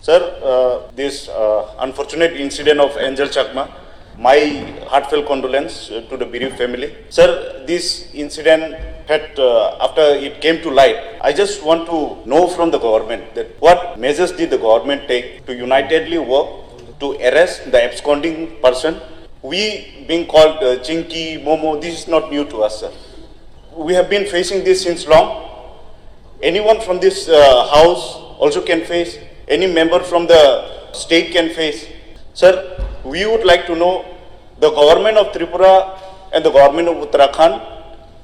Sir, this unfortunate incident of Angel Chakma, my heartfelt condolence to the bereaved family. Sir, this incident had, after it came to light, I just want to know from the government that what measures did the government take to unitedly work to arrest the absconding person. We being called Chinky, Momo, this is not new to us, sir. We have been facing this since long. Anyone from this house also can face. Any member from the state can face. Sir, we would like to know the government of Tripura and the government of Uttarakhand,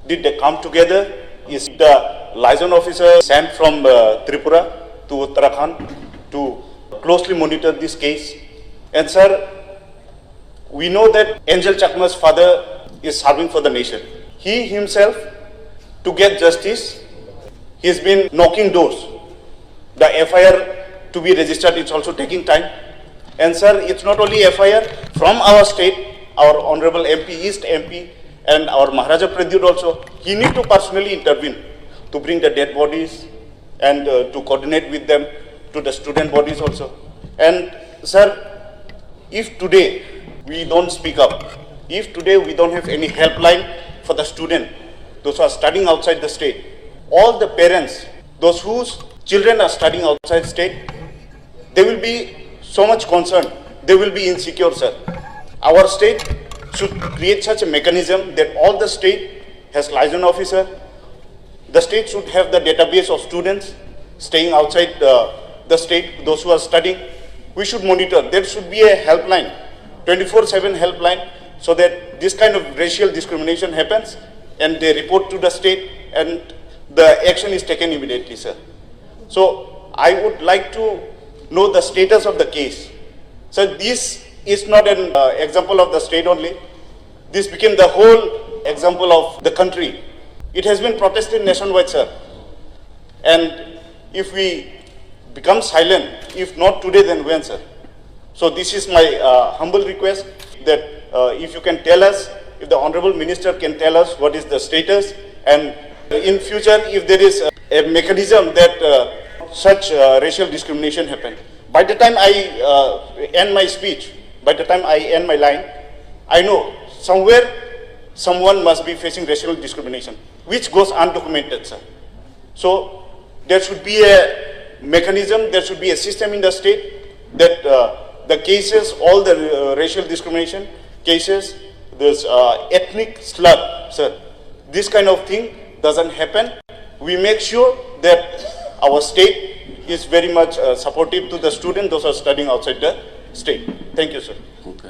did they come together? Is the liaison officer sent from Tripura to Uttarakhand to closely monitor this case? And sir, we know that Angel Chakma's father is serving for the nation. He himself, to get justice, he has been knocking doors. The FIR to be registered, it's also taking time. And sir, it's not only FIR from our state, our Honorable MP, East MP, and our Maharaja Pradyut also, he need to personally intervene to bring the dead bodies and to coordinate with them to the student bodies also. And sir, if today we don't speak up, if today we don't have any helpline for the student, those who are studying outside the state, all the parents, those whose children are studying outside state, they will be so much concerned. They will be insecure, sir. Our state should create such a mechanism that all the state has liaison officer. The state should have the database of students staying outside the state, those who are studying. We should monitor. There should be a helpline, 24/7 helpline, so that this kind of racial discrimination happens and they report to the state and the action is taken immediately, sir. So I would like to know the status of the case. So this is not an example of the state only. This became the whole example of the country. It has been protested nationwide, sir. And if we become silent, if not today, then when, sir? So this is my humble request that if you can tell us, if the Honorable Minister can tell us what is the status, and in future, if there is a mechanism that such racial discrimination happen. By the time I end my speech, by the time I end my line, I know somewhere someone must be facing racial discrimination, which goes undocumented, sir. So there should be a mechanism, there should be a system in the state that the cases, all the racial discrimination cases, this ethnic slur, sir, this kind of thing doesn't happen. We make sure that our state is very much supportive to the students, those who are studying outside the state. Thank you, sir. Okay.